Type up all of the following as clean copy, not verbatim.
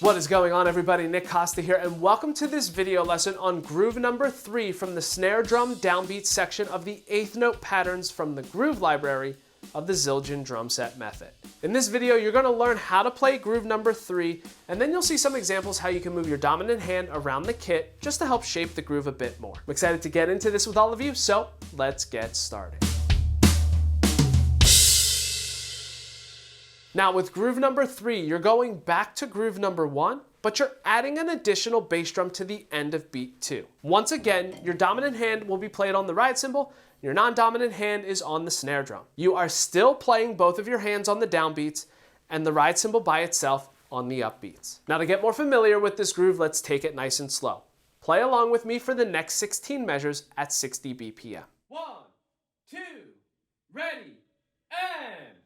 What is going on, everybody? Nick Costa here, and welcome to this video lesson on groove number 3 from the Snare Drum Downbeats section of the 8th note patterns from the groove library of the Zildjian drum set method. In this video, you're going to learn how to play groove number 3, and then you'll see some examples how you can move your dominant hand around the kit just to help shape the groove a bit more. I'm excited to get into this with all of you, so let's get started. Now with groove number 3, you're going back to groove number 1, but you're adding an additional bass drum to the end of beat 2. Once again, your dominant hand will be played on the ride cymbal, your non-dominant hand is on the snare drum. You are still playing both of your hands on the downbeats and the ride cymbal by itself on the upbeats. Now to get more familiar with this groove, let's take it nice and slow. Play along with me for the next 16 measures at 60 BPM. 1, 2, ready, and...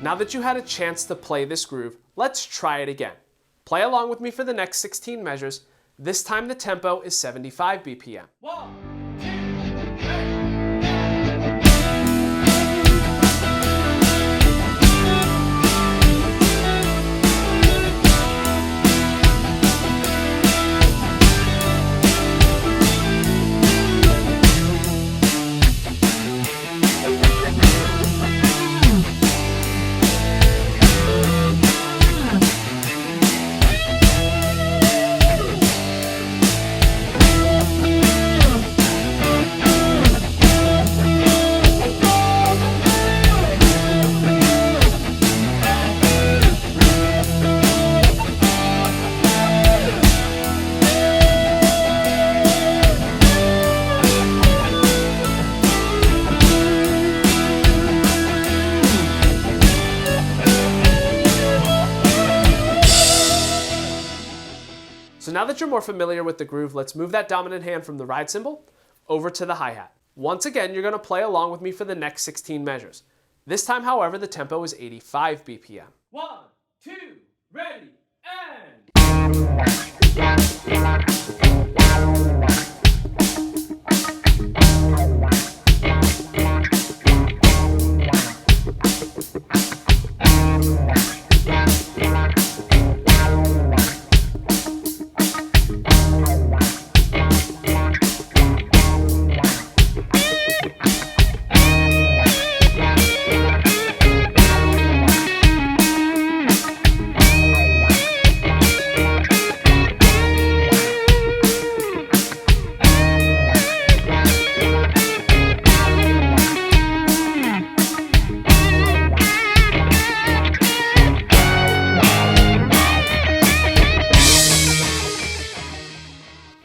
Now that you had a chance to play this groove, let's try it again. Play along with me for the next 16 measures. This time the tempo is 75 BPM. 1, 2, 3. So now that you're more familiar with the groove, let's move that dominant hand from the ride cymbal over to the hi-hat. Once again, you're going to play along with me for the next 16 measures. This time, however, the tempo is 85 BPM. 1, 2, ready, and...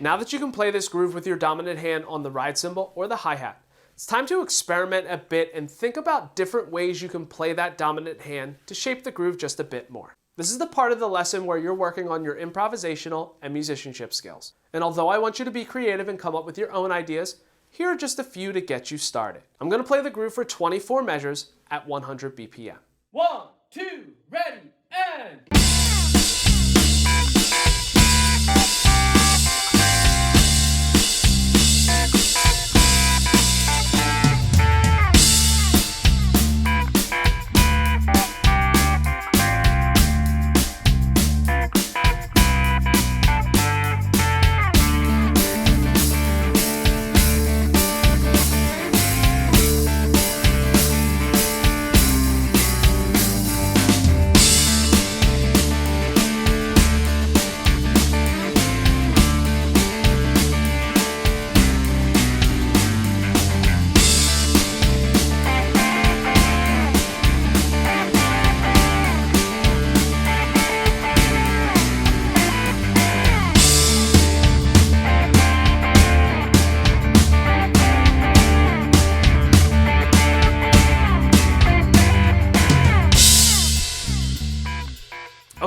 Now that you can play this groove with your dominant hand on the ride cymbal or the hi-hat, it's time to experiment a bit and think about different ways you can play that dominant hand to shape the groove just a bit more. This is the part of the lesson where you're working on your improvisational and musicianship skills. And although I want you to be creative and come up with your own ideas, here are just a few to get you started. I'm going to play the groove for 24 measures at 100 BPM. 1, 2, ready, and...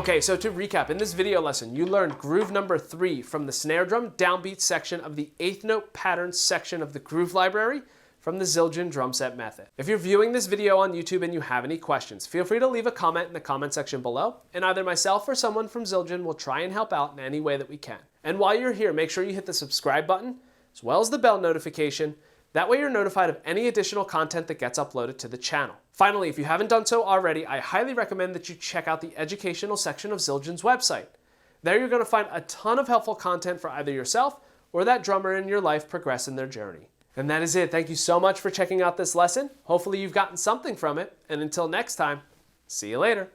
Okay, so to recap, in this video lesson, you learned groove number 3 from the Snare Drum Downbeats section of the 8th note patterns section of the groove library from the Zildjian drum set method. If you're viewing this video on YouTube and you have any questions, feel free to leave a comment in the comment section below, and either myself or someone from Zildjian will try and help out in any way that we can. And while you're here, make sure you hit the subscribe button, as well as the bell notification. That way you're notified of any additional content that gets uploaded to the channel. Finally, if you haven't done so already, I highly recommend that you check out the educational section of Zildjian's website. There you're going to find a ton of helpful content for either yourself or that drummer in your life progress in their journey. And that is it. Thank you so much for checking out this lesson. Hopefully you've gotten something from it. And until next time, see you later.